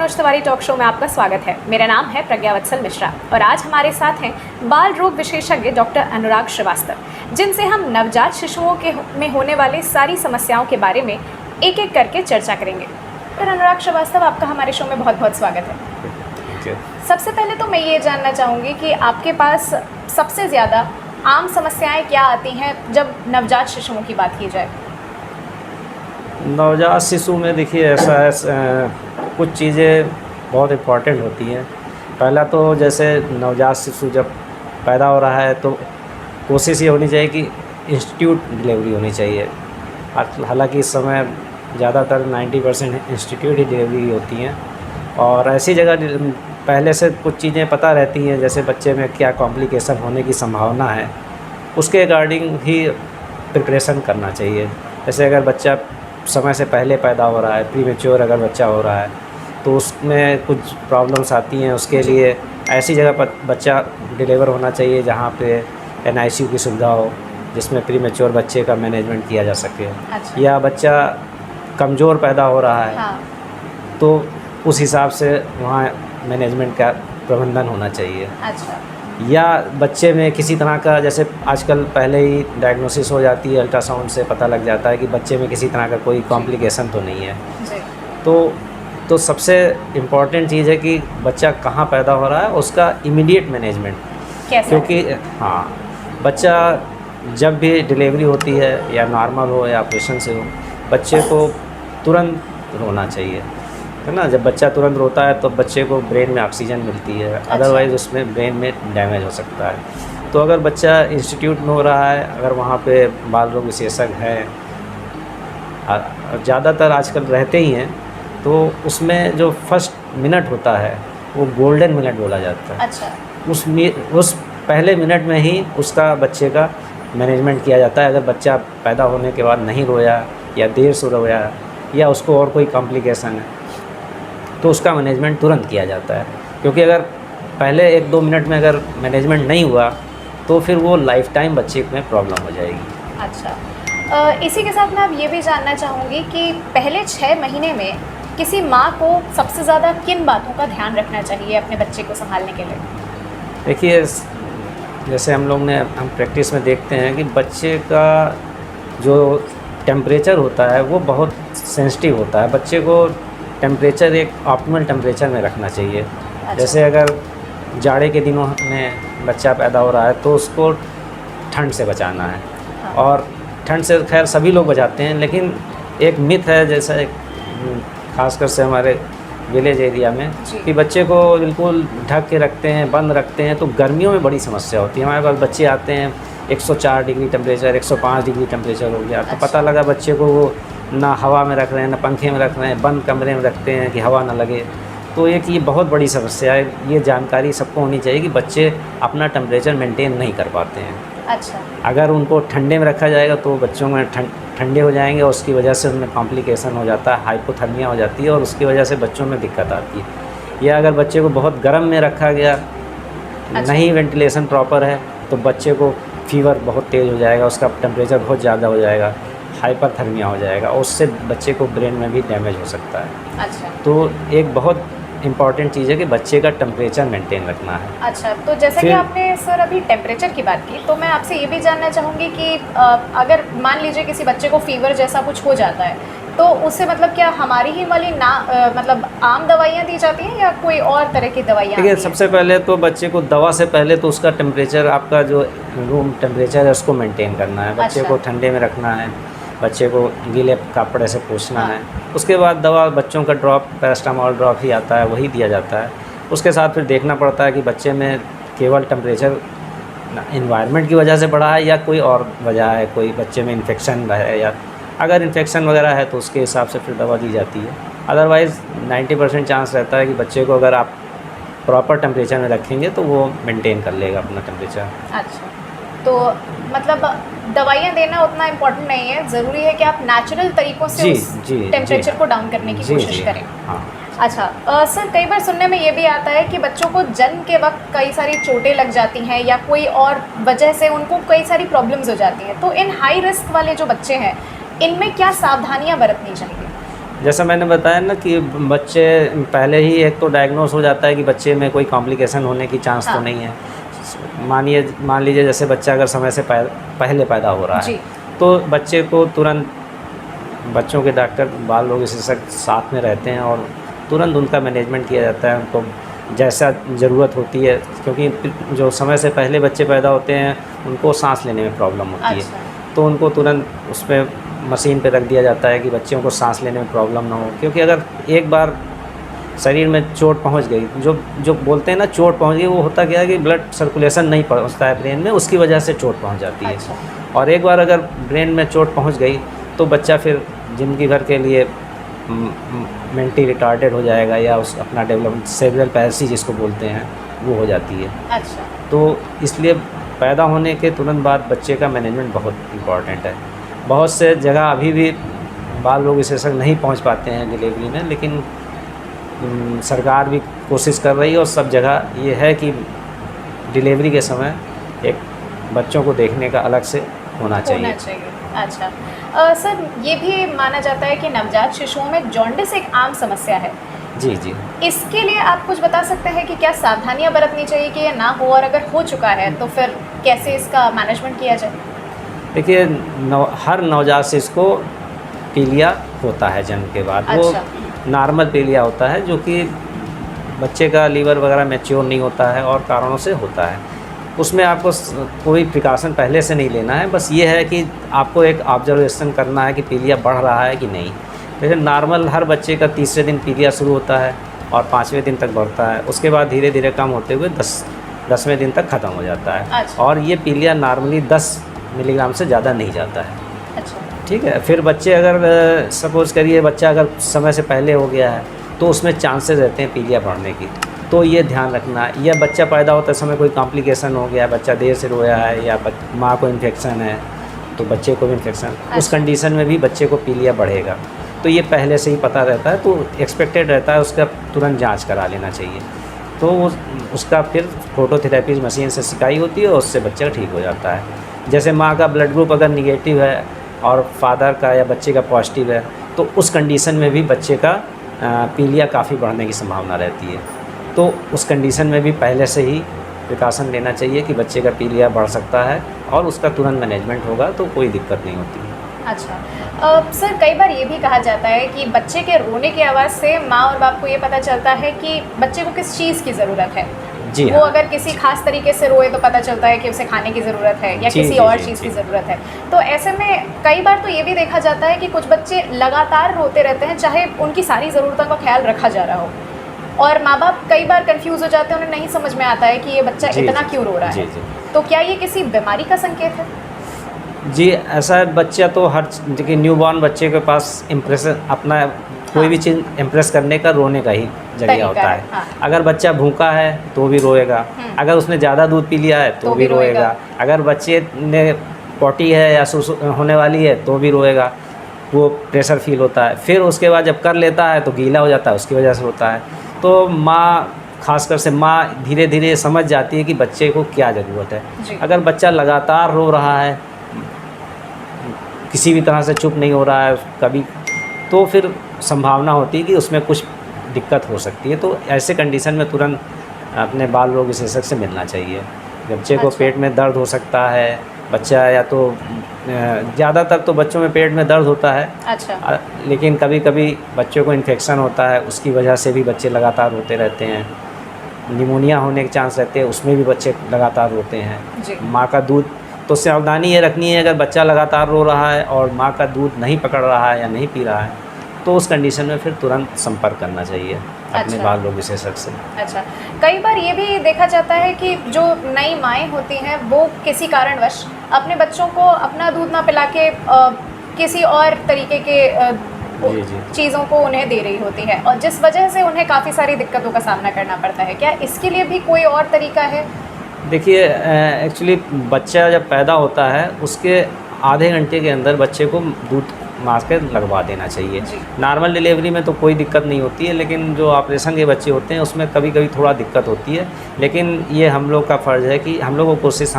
Manoj Tiwari talk show में आपका स्वागत है। मेरा नाम है प्रज्ञा वत्सल मिश्रा और आज हमारे साथ हैं बाल रोग विशेषज्ञ डॉक्टर अनुराग श्रीवास्तव, जिनसे हम नवजात शिशुओं में होने वाली सारी समस्याओं के बारे में एक एक करके चर्चा करेंगे। डॉक्टर अनुराग श्रीवास्तव, आपका हमारे शो में बहुत बहुत स्वागत है। सबसे पहले तो मैं ये जानना चाहूँगी कि आपके पास सबसे ज़्यादा आम समस्याएँ क्या आती हैं जब नवजात शिशुओं की बात की जाए? नवजात शिशु में देखिए ऐसा है, कुछ चीज़ें बहुत इम्पॉर्टेंट होती हैं। पहला तो जैसे नवजात शिशु जब पैदा हो रहा है तो कोशिश ये होनी चाहिए कि इंस्टीट्यूट डिलीवरी होनी चाहिए। हालांकि इस समय ज़्यादातर 90% इंस्टीट्यूट ही डिलीवरी होती हैं और ऐसी जगह पहले से कुछ चीज़ें पता रहती हैं, जैसे बच्चे में क्या कॉम्प्लिकेशन होने की संभावना है, उसके अकॉर्डिंग ही प्रिपरेशन करना चाहिए। जैसे अगर बच्चा समय से पहले पैदा हो रहा है, प्रीमेच्योर अगर बच्चा हो रहा है, तो उसमें कुछ प्रॉब्लम्स आती हैं। उसके लिए ऐसी जगह पर बच्चा डिलीवर होना चाहिए जहाँ पे NICU की सुविधा हो, जिसमें प्रीमेच्योर बच्चे का मैनेजमेंट किया जा सके। अच्छा। या बच्चा कमज़ोर पैदा हो रहा है, हाँ। तो उस हिसाब से वहाँ मैनेजमेंट का प्रबंधन होना चाहिए। अच्छा। या बच्चे में किसी तरह का, जैसे आजकल पहले ही डायग्नोसिस हो जाती है, अल्ट्रासाउंड से पता लग जाता है कि बच्चे में किसी तरह का कोई कॉम्प्लिकेशन तो नहीं है। जी। तो सबसे इम्पॉर्टेंट चीज़ है कि बच्चा कहाँ पैदा हो रहा है, उसका इमीडिएट मैनेजमेंट। कैसे? क्योंकि हाँ, बच्चा जब भी डिलीवरी होती है, या नॉर्मल हो या ऑपरेशन से हो, बच्चे को तुरंत रोना चाहिए, है ना। जब बच्चा तुरंत रोता है तो बच्चे को ब्रेन में ऑक्सीजन मिलती है, अदरवाइज़ उसमें ब्रेन में डैमेज हो सकता है। तो अगर बच्चा इंस्टीट्यूट में हो रहा है, अगर वहाँ पे बाल रोग विशेषज्ञ हैं, ज़्यादातर आजकल रहते ही हैं, तो उसमें जो फर्स्ट मिनट होता है वो गोल्डन मिनट बोला जाता है। अच्छा। उस पहले मिनट में ही उसका बच्चे का मैनेजमेंट किया जाता है। अगर बच्चा पैदा होने के बाद नहीं रोया या देर से रोया या उसको और कोई कॉम्प्लिकेशन है, तो उसका मैनेजमेंट तुरंत किया जाता है। क्योंकि अगर पहले 1-2 मिनट में अगर मैनेजमेंट नहीं हुआ तो फिर वो लाइफ टाइम बच्चे में प्रॉब्लम हो जाएगी। अच्छा। इसी के साथ मैं अब ये भी जानना चाहूँगी कि पहले 6 महीने में किसी माँ को सबसे ज़्यादा किन बातों का ध्यान रखना चाहिए अपने बच्चे को संभालने के लिए? देखिए, जैसे हम प्रैक्टिस में देखते हैं कि बच्चे का जो टेम्परेचर होता है वो बहुत सेंसिटिव होता है। बच्चे को टेम्परेचर एक ऑप्टिमल टेम्परेचर में रखना चाहिए। अच्छा। जैसे अगर जाड़े के दिनों में बच्चा पैदा हो रहा है तो उसको ठंड से बचाना है। हाँ। और ठंड से खैर सभी लोग बचाते हैं, लेकिन एक मिथ है, जैसे खासकर से हमारे विलेज एरिया में, कि बच्चे को बिल्कुल ढक के रखते हैं, बंद रखते हैं, तो गर्मियों में बड़ी समस्या होती है। हमारे पास बच्चे आते हैं 104 डिग्री टेम्परेचर, 105 डिग्री टेम्परेचर हो गया। तो पता लगा बच्चे को वो ना हवा में रख रहे हैं, ना पंखे में रख रहे हैं, बंद कमरे में रखते हैं कि हवा ना लगे। तो एक ये बहुत बड़ी समस्या है। ये जानकारी सबको होनी चाहिए कि बच्चे अपना टेम्परेचर मेंटेन नहीं कर पाते हैं। अच्छा। अगर उनको ठंडे में रखा जाएगा तो बच्चों में ठंडे हो जाएंगे और उसकी वजह से उनमें कॉम्प्लिकेशन हो जाता है, हाइपोथर्मिया हो जाती है और उसकी वजह से बच्चों में दिक्कत आती है। या अगर बच्चे को बहुत गर्म में रखा गया, अच्छा। नहीं वेंटिलेशन प्रॉपर है, तो बच्चे को फीवर बहुत तेज़ हो जाएगा, उसका टेम्परेचर बहुत ज़्यादा हो जाएगा, हाइपरथर्मिया हो जाएगा और उससे बच्चे को ब्रेन में भी डैमेज हो सकता है। अच्छा। तो एक बहुत इम्पॉर्टेंट चीज़ है कि बच्चे का टेम्परेचर मेंटेन रखना है। अच्छा, तो जैसा कि आपने सर अभी टेम्परेचर की बात की, तो मैं आपसे ये भी जानना चाहूँगी कि अगर मान लीजिए किसी बच्चे को फीवर जैसा कुछ हो जाता है, तो उससे मतलब क्या हमारी ही वाली मतलब आम दवाइयाँ दी जाती हैं या कोई और तरह की दवाइयाँ? देखिए, सबसे पहले तो बच्चे को दवा से पहले तो उसका टेम्परेचर, आपका जो रूम टेम्परेचर है उसको मेंटेन करना है। बच्चे को ठंडे में रखना है, बच्चे को गीले कपड़े से पोंछना है। उसके बाद दवा, बच्चों का ड्रॉप, पैरास्टामोल ड्रॉप ही आता है, वही दिया जाता है। उसके साथ फिर देखना पड़ता है कि बच्चे में केवल टेम्परेचर इन्वायरमेंट की वजह से बढ़ा है या कोई और वजह है, कोई बच्चे में इन्फेक्शन है, या अगर इन्फेक्शन वगैरह है तो उसके हिसाब से फिर दवा दी जाती है। अदरवाइज़ 90% चांस रहता है कि बच्चे को अगर आप प्रॉपर टेम्परेचर में रखेंगे तो वो मेंटेन कर लेगा अपना टेम्परेचर। अच्छा, तो मतलब दवाइयाँ देना उतना इम्पोर्टेंट नहीं है, ज़रूरी है कि आप नेचुरल तरीक़ों से उस टेम्परेचर को डाउन करने की कोशिश करें। हाँ। अच्छा, सर कई बार सुनने में ये भी आता है कि बच्चों को जन्म के वक्त कई सारी चोटें लग जाती हैं या कोई और वजह से उनको कई सारी प्रॉब्लम्स हो जाती हैं, तो इन हाई रिस्क वाले जो बच्चे हैं, इनमें क्या सावधानियाँ बरतनी चाहिए? जैसा मैंने बताया ना कि बच्चे पहले ही एक तो डायग्नोस हो जाता है कि बच्चे में कोई कॉम्प्लिकेशन होने की चांस तो नहीं है। मान लीजिए जैसे बच्चा अगर समय से पहले पैदा हो रहा है तो बच्चे को तुरंत, बच्चों के डॉक्टर बाल रोग विशेषज्ञ साथ में रहते हैं और तुरंत उनका मैनेजमेंट किया जाता है, उनको जैसा ज़रूरत होती है, क्योंकि जो समय से पहले बच्चे पैदा होते हैं उनको सांस लेने में प्रॉब्लम होती है, तो उनको तुरंत उस पर मशीन पे रख दिया जाता है कि बच्चों को सांस लेने में प्रॉब्लम ना हो। क्योंकि अगर एक बार शरीर में चोट पहुंच गई, जो बोलते हैं ना चोट पहुंच गई, वो होता क्या है कि ब्लड सर्कुलेशन नहीं पहुंचता है ब्रेन में, उसकी वजह से चोट पहुंच जाती है। और एक बार अगर ब्रेन में चोट पहुंच गई तो बच्चा फिर ज़िंदगी भर के लिए मेंटली रिटार्डेड हो जाएगा, या उस अपना डेवलपमेंट सेरेब्रल पैल्सी जिसको बोलते हैं वो हो जाती है। अच्छा। तो इसलिए पैदा होने के तुरंत बाद बच्चे का मैनेजमेंट बहुत इम्पॉर्टेंट है। बहुत से जगह अभी भी बाल रोग विशेषज्ञ नहीं पहुंच पाते हैं डिलीवरी में, लेकिन सरकार भी कोशिश कर रही है और सब जगह ये है कि डिलीवरी के समय एक बच्चों को देखने का अलग से होना चाहिए। अच्छा। सर, ये भी माना जाता है कि नवजात शिशुओं में जॉन्डिस एक आम समस्या है। जी जी। इसके लिए आप कुछ बता सकते हैं कि क्या सावधानियां बरतनी चाहिए कि ये ना हो, और अगर हो चुका है तो फिर कैसे इसका मैनेजमेंट किया जाए? देखिए, हर नवजात शिशु को पीलिया होता है जन्म के बाद। अच्छा। वो नॉर्मल पीलिया होता है जो कि बच्चे का लीवर वगैरह मैच्योर नहीं होता है और कारणों से होता है। उसमें आपको कोई प्रिकॉशन पहले से नहीं लेना है, बस ये है कि आपको एक ऑब्जर्वेशन करना है कि पीलिया बढ़ रहा है कि नहीं। लेकिन नॉर्मल हर बच्चे का तीसरे दिन पीलिया शुरू होता है और 5वें दिन तक बढ़ता है, उसके बाद धीरे धीरे कम होते हुए 10वें दिन तक ख़त्म हो जाता है। अच्छा। और ये पीलिया नॉर्मली 10 मिलीग्राम से ज़्यादा नहीं जाता है। अच्छा। ठीक है। फिर बच्चे अगर सपोज़ करिए बच्चा अगर समय से पहले हो गया है तो उसमें चांसेस रहते हैं पीलिया बढ़ने की, तो ये ध्यान रखना। या बच्चा पैदा होते समय कोई कॉम्प्लिकेशन हो गया, बच्चा देर से रोया है या माँ को इन्फेक्शन है तो बच्चे को भी इन्फेक्शन, उस कंडीशन में भी बच्चे को पीलिया बढ़ेगा। तो ये पहले से ही पता रहता है, तो एक्सपेक्टेड रहता है, उसका तुरंत जांच करा लेना चाहिए। तो उसका फिर फोटोथेरेपी मशीन से सिकाई होती है और उससे बच्चा ठीक हो जाता है। जैसे माँ का ब्लड ग्रुप अगर निगेटिव है और फादर का या बच्चे का पॉजिटिव है तो उस कंडीशन में भी बच्चे का पीलिया काफ़ी बढ़ने की संभावना रहती है। तो उस कंडीशन में भी पहले से ही प्रिकॉशन लेना चाहिए कि बच्चे का पीलिया बढ़ सकता है और उसका तुरंत मैनेजमेंट होगा तो कोई दिक्कत नहीं होती। अच्छा। सर, कई बार ये भी कहा जाता है कि बच्चे के रोने की आवाज़ से माँ और बाप को ये पता चलता है कि बच्चे को किस चीज़ की ज़रूरत है। जी वो हाँ। अगर किसी खास तरीके से रोए तो पता चलता है कि उसे खाने की ज़रूरत है या किसी और चीज़ की ज़रूरत है। तो ऐसे में कई बार तो ये भी देखा जाता है कि कुछ बच्चे लगातार रोते रहते हैं चाहे उनकी सारी ज़रूरतों का ख्याल रखा जा रहा हो, और माँ बाप कई बार कंफ्यूज हो जाते हैं, उन्हें नहीं समझ में आता है कि ये बच्चा इतना क्यों रो रहा है। तो क्या ये किसी बीमारी का संकेत है? जी, ऐसा है। बच्चा तो हर देखिए न्यूबॉर्न बच्चे के पास इम्प्रेशन अपना कोई भी चीज़ इम्प्रेस करने का रोने का ही जरिया होता है। हाँ। अगर बच्चा भूखा है तो भी रोएगा, अगर उसने ज़्यादा दूध पी लिया है तो भी रोएगा, अगर बच्चे ने पॉटी है या होने वाली है तो भी रोएगा, वो प्रेशर फील होता है। फिर उसके बाद जब कर लेता है तो गीला हो जाता है, उसकी वजह से होता है। तो माँ, खासकर से माँ धीरे धीरे समझ जाती है कि बच्चे को क्या ज़रूरत है। अगर बच्चा लगातार रो रहा है, किसी भी तरह से चुप नहीं हो रहा है कभी, तो फिर संभावना होती है कि उसमें कुछ दिक्कत हो सकती है। तो ऐसे कंडीशन में तुरंत अपने बाल रोग विशेषज्ञ से मिलना चाहिए। बच्चे को पेट में दर्द हो सकता है, बच्चा या तो ज़्यादातर तो बच्चों में पेट में दर्द होता है। अच्छा। लेकिन कभी कभी बच्चों को इन्फेक्शन होता है, उसकी वजह से भी बच्चे लगातार रोते रहते हैं। निमोनिया होने के चांस रहते हैं, उसमें भी बच्चे लगातार रोते हैं। माँ का दूध, तो सावधानी ये रखनी है, अगर बच्चा लगातार रो रहा है और माँ का दूध नहीं पकड़ रहा है या नहीं पी रहा है तो उस कंडीशन में फिर तुरंत संपर्क करना चाहिए अपने बाल रोग विशेषज्ञ से। अच्छा। कई बार ये भी देखा जाता है कि जो नई माएँ होती हैं वो किसी कारणवश अपने बच्चों को अपना दूध ना पिला के किसी और तरीके के चीज़ों को उन्हें दे रही होती है, और जिस वजह से उन्हें काफ़ी सारी दिक्कतों का सामना करना पड़ता है। क्या इसके लिए भी कोई और तरीका है? देखिए, एक्चुअली बच्चा जब पैदा होता है उसके आधे घंटे के अंदर बच्चे को दूध मास्क लगवा देना चाहिए। नॉर्मल डिलीवरी में तो कोई दिक्कत नहीं होती है, लेकिन जो ऑपरेशन के बच्चे होते हैं उसमें कभी कभी थोड़ा दिक्कत होती है। लेकिन ये हम लोग का फ़र्ज़ है कि हम लोग को कोशिश,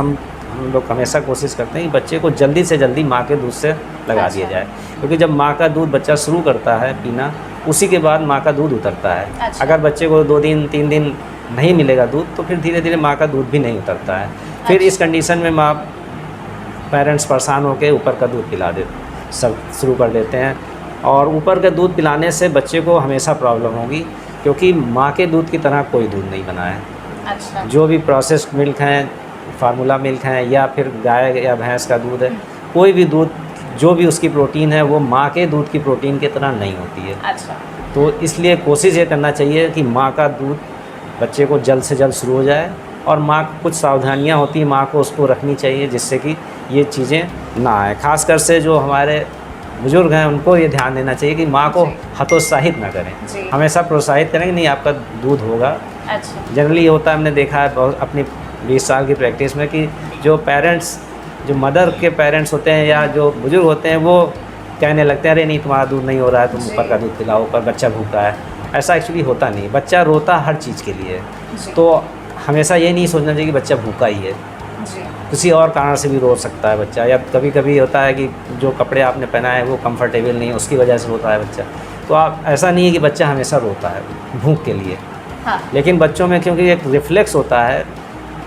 हम लोग हमेशा कोशिश करते हैं कि बच्चे को जल्दी से जल्दी माँ के दूध से लगा दिया जाए, क्योंकि जब माँ का दूध बच्चा शुरू करता है पीना, उसी के बाद माँ का दूध उतरता है। अच्छा। अगर बच्चे को 2 दिन 3 दिन नहीं मिलेगा दूध, तो फिर धीरे धीरे माँ का दूध भी नहीं उतरता है। फिर इस कंडीशन में पेरेंट्स परेशान होकर ऊपर का दूध पिला सब शुरू कर देते हैं, और ऊपर का दूध पिलाने से बच्चे को हमेशा प्रॉब्लम होगी, क्योंकि माँ के दूध की तरह कोई दूध नहीं बना है। अच्छा। जो भी प्रोसेस्ड मिल्क हैं, फार्मूला मिल्क हैं, या फिर गाय या भैंस का दूध है, कोई भी दूध जो भी उसकी प्रोटीन है वो माँ के दूध की प्रोटीन की तरह नहीं होती है। अच्छा। तो इसलिए कोशिश ये करना चाहिए कि माँ का दूध बच्चे को जल्द से जल्द शुरू हो जाए, और माँ कुछ सावधानियाँ होती हैं माँ को उसको रखनी चाहिए, जिससे कि ये चीज़ें ना आए। ख़ासकर से जो हमारे बुज़ुर्ग हैं उनको ये ध्यान देना चाहिए कि माँ को हतोत्साहित ना करें, हमेशा प्रोत्साहित करें कि नहीं आपका दूध होगा। अच्छा। जनरली ये होता है, हमने देखा है बहुत अपनी 20 साल की प्रैक्टिस में, कि जो पेरेंट्स, जो मदर के पेरेंट्स होते हैं या जो बुज़ुर्ग होते हैं, वो कहने लगते हैं अरे नहीं तुम्हारा दूध नहीं हो रहा है, तुम ऊपर का दूध पिलाओ, ऊपर बच्चा भूखा है। ऐसा एक्चुअली होता नहीं, बच्चा रोता हर चीज़ के लिए। तो हमेशा ये नहीं सोचना चाहिए कि बच्चा भूखा ही है, किसी और कारण से भी रो सकता है बच्चा, या कभी कभी होता है कि जो कपड़े आपने पहना है वो कंफर्टेबल नहीं है, उसकी वजह से रोता है बच्चा। तो आप ऐसा नहीं है कि बच्चा हमेशा रोता है भूख के लिए। हाँ। लेकिन बच्चों में क्योंकि एक रिफ्लेक्स होता है,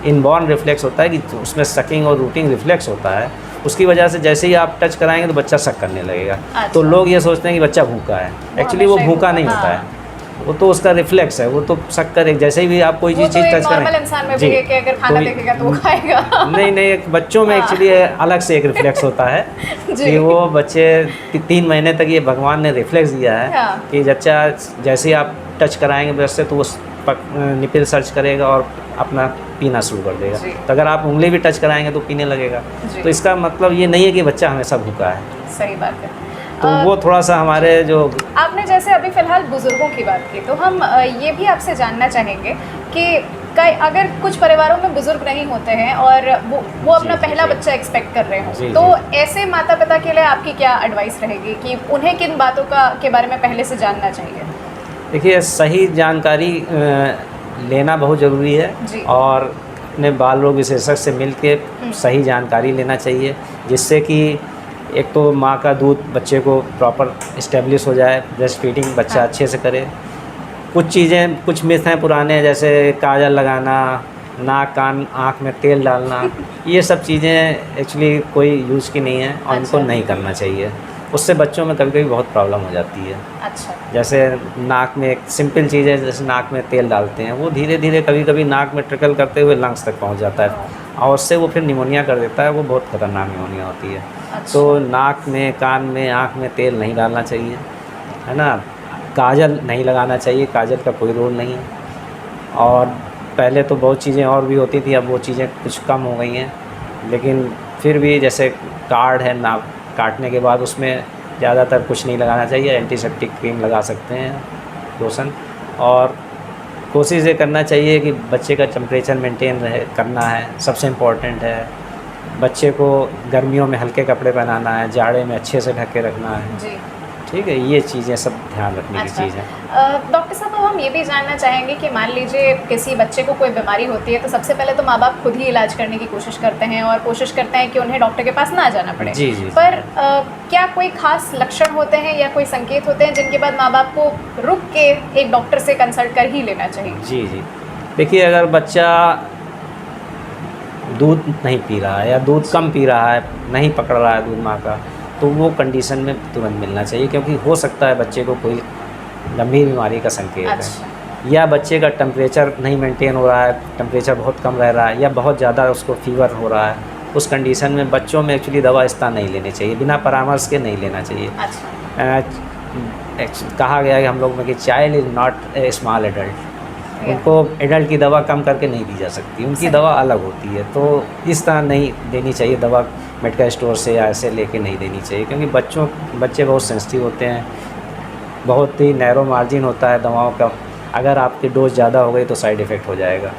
इनबॉर्न रिफ्लेक्स होता है, कि उसमें सकिंग और रूटिंग रिफ्लेक्स होता है, उसकी वजह से जैसे ही आप टच कराएंगे तो बच्चा सक करने लगेगा। अच्छा। तो लोग ये सोचते हैं कि बच्चा भूखा है, एक्चुअली वो भूखा नहीं होता है, वो तो उसका रिफ्लेक्स है, वो तो शक करे। जैसे ही आप कोई चीज़ टच करें, इंसान में भी है कि अगर खाना देखेगा तो वो खाएगा। नहीं, एक बच्चों में एक्चुअली अलग से एक रिफ्लेक्स होता है कि वो बच्चे 3 महीने तक ये भगवान ने रिफ्लेक्स दिया है कि बच्चा जैसे ही आप टच कराएंगे बच्चे तो वो निपिल सर्च करेगा और अपना पीना शुरू कर देगा। तो अगर आप उंगली भी टच कराएंगे तो पीने लगेगा। तो इसका मतलब ये नहीं है कि बच्चा हमेशा भूखा है। सही बात है। तो वो थोड़ा सा हमारे जो आपने जैसे अभी फ़िलहाल बुज़ुर्गों की बात की, तो हम ये भी आपसे जानना चाहेंगे कि अगर कुछ परिवारों में बुज़ुर्ग नहीं होते हैं और वो अपना पहला बच्चा एक्सपेक्ट कर रहे हों, तो ऐसे माता पिता के लिए आपकी क्या एडवाइस रहेगी कि उन्हें किन बातों के बारे में पहले से जानना चाहिए? देखिए, सही जानकारी लेना बहुत ज़रूरी है, और अपने बाल रोग विशेषज्ञ से मिल के सही जानकारी लेना चाहिए, जिससे कि एक तो माँ का दूध बच्चे को प्रॉपर इस्टेब्लिश हो जाए, ब्रेस्ट फीडिंग बच्चा अच्छे से करे। कुछ मिथ हैं पुराने, जैसे काजल लगाना, नाक कान आँख में तेल डालना, ये सब चीज़ें एक्चुअली कोई यूज़ की नहीं है और इनको नहीं करना चाहिए। उससे बच्चों में कभी कभी बहुत प्रॉब्लम हो जाती है। अच्छा। जैसे नाक में एक सिंपल चीज़ है, जैसे नाक में तेल डालते हैं, वो धीरे धीरे कभी कभी नाक में ट्रिकल करते हुए लंग्स तक पहुंच जाता है, और उससे वो फिर निमोनिया कर देता है। वो बहुत खतरनाक निमोनिया होती है। अच्छा। तो नाक में, कान में, आँख में तेल नहीं डालना चाहिए, है ना। काजल नहीं लगाना चाहिए, काजल का कोई रोल नहीं है। और पहले तो बहुत चीज़ें और भी होती थी, अब वो चीज़ें कुछ कम हो गई हैं, लेकिन फिर भी जैसे कार्ड है, नाक काटने के बाद उसमें ज़्यादातर कुछ नहीं लगाना चाहिए, एंटीसेप्टिक क्रीम लगा सकते हैं, लोशन। और कोशिश ये करना चाहिए कि बच्चे का टेम्परेचर मेंटेन करना है, सबसे इम्पोर्टेंट है। बच्चे को गर्मियों में हल्के कपड़े पहनाना है, जाड़े में अच्छे से ढक के रखना है जी। ठीक है, ये चीज़ें सब ध्यान रखने की चीज़ है। डॉक्टर साहब, अब हम ये भी जानना चाहेंगे कि मान लीजिए किसी बच्चे को कोई बीमारी होती है, तो सबसे पहले तो माँ बाप खुद ही इलाज करने की कोशिश करते हैं और कोशिश करते हैं कि उन्हें डॉक्टर के पास ना जाना पड़े। जी जी। पर क्या कोई खास लक्षण होते हैं या कोई संकेत होते हैं जिनके बाद माँ बाप को रुक के एक डॉक्टर से कंसल्ट कर ही लेना चाहिए? जी जी, देखिए, अगर बच्चा दूध नहीं पी रहा है या दूध कम पी रहा है, नहीं पकड़ रहा है दूध माँ का, तो वो कंडीशन में तुरंत मिलना चाहिए, क्योंकि हो सकता है बच्चे को कोई गंभीर बीमारी का संकेत है। या बच्चे का टेम्परेचर नहीं मेंटेन हो रहा है, टेम्परेचर बहुत कम रह रहा है, या बहुत ज़्यादा उसको फीवर हो रहा है, उस कंडीशन में बच्चों में एक्चुअली दवा इस तरह नहीं लेनी चाहिए, बिना परामर्श के नहीं लेना चाहिए। कहा गया है हम लोग में कि child is not a small adult, उनको एडल्ट की दवा कम करके नहीं दी जा सकती, उनकी दवा अलग होती है। तो इस तरह नहीं देनी चाहिए दवा, मेडिकल स्टोर से या ऐसे लेके नहीं देनी चाहिए, क्योंकि बच्चे बहुत सेंसिटिव होते हैं, बहुत ही नैरो मार्जिन होता है दवाओं का। अगर आपकी डोज ज़्यादा हो गई तो साइड इफ़ेक्ट हो जाएगा।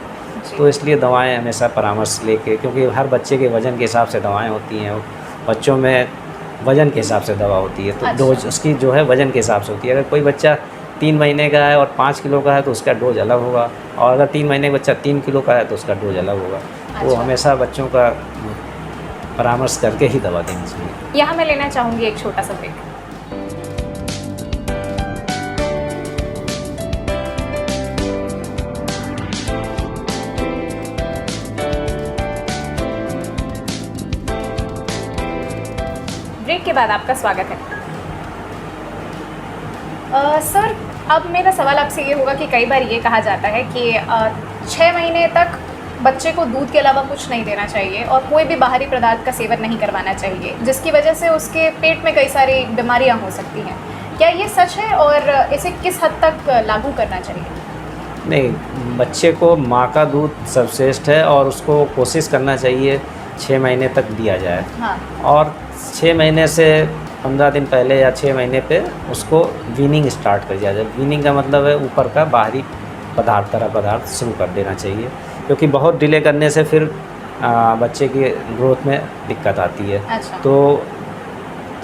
तो इसलिए दवाएं हमेशा परामर्श लेके, क्योंकि हर बच्चे के वज़न के हिसाब से दवाएं होती हैं, बच्चों में वज़न के हिसाब से दवा होती है, तो डोज उसकी जो है वज़न के हिसाब से होती है। अगर कोई बच्चा 3 महीने का है और 5 किलो का है तो उसका डोज अलग होगा, और अगर 3 महीने का बच्चा 3 किलो का है तो उसका डोज अलग होगा। वो हमेशा बच्चों का परामर्श करके ही दवा देनी चाहिए। यहाँ मैं लेना चाहूँगी एक छोटा सा ब्रेक। ब्रेक के बाद आपका स्वागत है। सर, अब मेरा सवाल आपसे ये होगा कि कई बार ये कहा जाता है कि 6 महीने तक बच्चे को दूध के अलावा कुछ नहीं देना चाहिए और कोई भी बाहरी पदार्थ का सेवन नहीं करवाना चाहिए, जिसकी वजह से उसके पेट में कई सारी बीमारियां हो सकती हैं। क्या ये सच है और इसे किस हद तक लागू करना चाहिए? नहीं, बच्चे को माँ का दूध सर्वश्रेष्ठ है और उसको कोशिश करना चाहिए 6 महीने तक दिया जाए। हाँ। और 6 महीने से 15 दिन पहले या 6 महीने पे उसको वीनिंग स्टार्ट कर दिया जाए। वीनिंग का मतलब है ऊपर का बाहरी पदार्थ, तरह पदार्थ शुरू कर देना चाहिए, क्योंकि बहुत डिले करने से फिर बच्चे की ग्रोथ में दिक्कत आती है। अच्छा। तो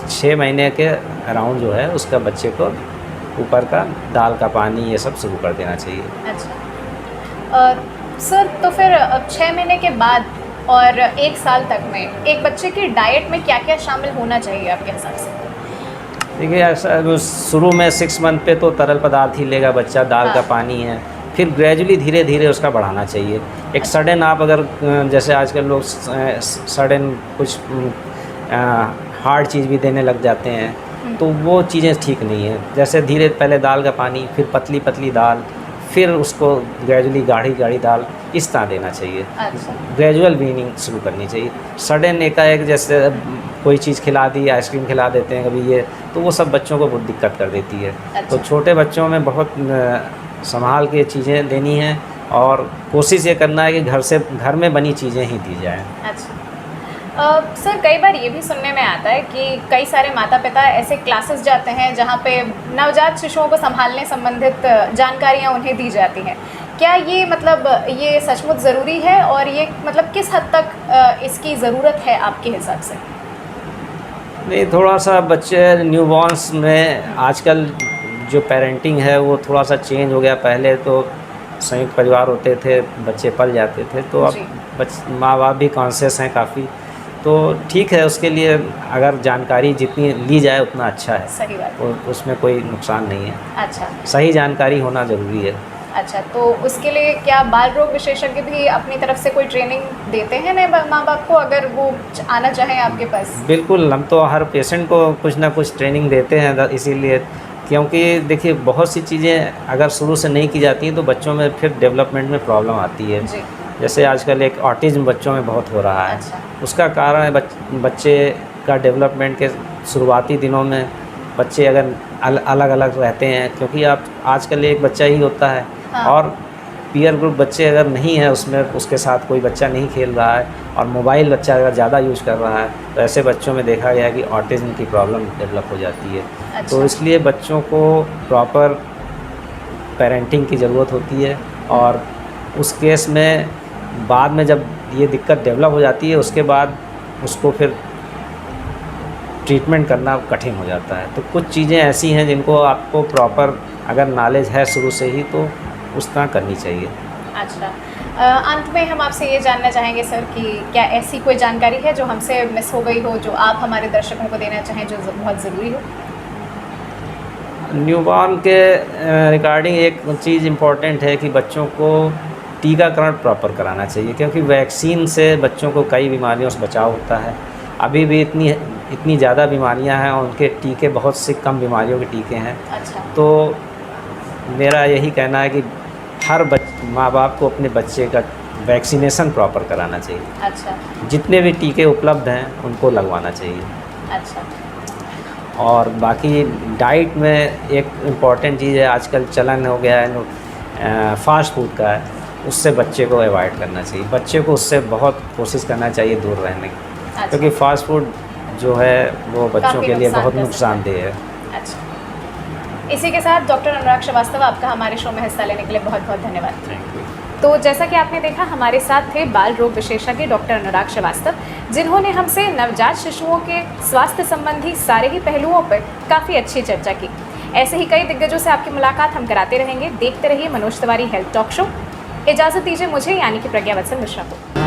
6 महीने के अराउंड जो है उसका बच्चे को ऊपर का दाल का पानी ये सब शुरू कर देना चाहिए। अच्छा। सर, तो फिर 6 महीने के बाद और 1 साल तक में एक बच्चे की डाइट में क्या क्या शामिल होना चाहिए आपके हिसाब से? देखिए, ऐसा शुरू में 6 मंथ पे तो तरल पदार्थ ही लेगा बच्चा, दाल का पानी है, फिर ग्रेजुअली धीरे धीरे उसका बढ़ाना चाहिए। एक सडन आप अगर जैसे आजकल लोग सडन कुछ हार्ड चीज़ भी देने लग जाते हैं, तो वो चीज़ें ठीक नहीं है। जैसे धीरे पहले दाल का पानी, फिर पतली पतली दाल, फिर उसको ग्रेजुअली गाढ़ी गाढ़ी दाल, इस तरह देना चाहिए। अच्छा। ग्रेजुअल वीनिंग शुरू करनी चाहिए। सडन एकाएक जैसे कोई चीज़ खिला दी, आइसक्रीम खिला देते हैं कभी ये, तो वो सब बच्चों को बहुत दिक्कत कर देती है। अच्छा। तो छोटे बच्चों में बहुत संभाल के चीज़ें देनी हैं और कोशिश ये करना है कि घर में बनी चीज़ें ही दी जाएँ। अच्छा। सर, कई बार ये भी सुनने में आता है कि कई सारे माता पिता ऐसे क्लासेस जाते हैं जहाँ पे नवजात शिशुओं को संभालने संबंधित जानकारियाँ उन्हें दी जाती हैं। क्या ये मतलब ये सचमुच ज़रूरी है और ये मतलब किस हद तक इसकी ज़रूरत है आपके हिसाब से? नहीं, थोड़ा सा बच्चे न्यूबॉर्न्स में आजकल जो पेरेंटिंग है वो थोड़ा सा चेंज हो गया। पहले तो संयुक्त परिवार होते थे, बच्चे पल जाते थे, तो अब माँ बाप भी कॉन्शियस हैं काफ़ी, तो ठीक है। उसके लिए अगर जानकारी जितनी ली जाए उतना अच्छा है। सही बात। और उसमें कोई नुकसान नहीं है। अच्छा। सही जानकारी होना ज़रूरी है। अच्छा, तो उसके लिए क्या बाल रोग विशेषज्ञ भी अपनी तरफ से कोई ट्रेनिंग देते हैं ना माँ बाप को, अगर वो आना चाहें आपके पास? बिल्कुल, हम तो हर पेशेंट को कुछ ना कुछ ट्रेनिंग देते हैं, इसीलिए, क्योंकि देखिए बहुत सी चीज़ें अगर शुरू से नहीं की जाती हैं तो बच्चों में फिर डेवलपमेंट में प्रॉब्लम आती है। जी। जैसे आजकल एक ऑटिज़म बच्चों में बहुत हो रहा है। अच्छा। उसका कारण है बच्चे का डेवलपमेंट के शुरुआती दिनों में बच्चे अगर अलग अलग रहते हैं, क्योंकि आप आजकल एक बच्चा ही होता है। हाँ। और पीयर ग्रुप बच्चे अगर नहीं है उसमें, उसके साथ कोई बच्चा नहीं खेल रहा है और मोबाइल बच्चा अगर ज़्यादा यूज़ कर रहा है, तो ऐसे बच्चों में देखा गया है कि ऑटिज़म की प्रॉब्लम डेवलप हो जाती है। अच्छा। तो इसलिए बच्चों को प्रॉपर पेरेंटिंग की ज़रूरत होती है, और उस केस में बाद में जब ये दिक्कत डेवलप हो जाती है उसके बाद उसको फिर ट्रीटमेंट करना कठिन हो जाता है। तो कुछ चीज़ें ऐसी हैं जिनको आपको प्रॉपर अगर नॉलेज है शुरू से ही तो उस तरह करनी चाहिए। अच्छा। अंत में हम आपसे ये जानना चाहेंगे सर कि क्या ऐसी कोई जानकारी है जो हमसे मिस हो गई हो, जो आप हमारे दर्शकों को देना चाहें, जो बहुत ज़रूरी हो? न्यूबॉर्न के रिगार्डिंग एक चीज़ इम्पॉर्टेंट है कि बच्चों को टीकाकरण प्रॉपर कराना चाहिए, क्योंकि वैक्सीन से बच्चों को कई बीमारियों से बचाव होता है। अभी भी इतनी ज़्यादा बीमारियां हैं और उनके टीके बहुत सी कम बीमारियों के टीके हैं। अच्छा। तो मेरा यही कहना है कि हर माँ बाप को अपने बच्चे का वैक्सीनेशन प्रॉपर कराना चाहिए। अच्छा। जितने भी टीके उपलब्ध हैं उनको लगवाना चाहिए। अच्छा। और बाकी डाइट में एक इम्पॉर्टेंट चीज़ है, आजकल चलन हो गया है फास्ट फूड का है, उससे बच्चे को अवॉइड करना चाहिए। बच्चे को उससे बहुत कोशिश करना चाहिए दूर रहने की। अच्छा। क्योंकि फास्ट फूड जो है वो बच्चों के लिए बहुत नुकसानदेह है। अच्छा। इसी के साथ डॉक्टर अनुराग श्रीवास्तव, आपका हमारे शो में हिस्सा लेने के लिए बहुत बहुत धन्यवाद। Thank you. तो जैसा कि आपने देखा, हमारे साथ थे बाल रोग विशेषज्ञ डॉक्टर अनुराग श्रीवास्तव, जिन्होंने हमसे नवजात शिशुओं के स्वास्थ्य संबंधी सारे ही पहलुओं पर काफ़ी अच्छी चर्चा की। ऐसे ही कई दिग्गजों से आपकी मुलाकात हम कराते रहेंगे। देखते रहिए Manoj Tiwari health talk show. इजाज़त दीजिए मुझे, यानी कि प्रज्ञा वत्सल मिश्रा को।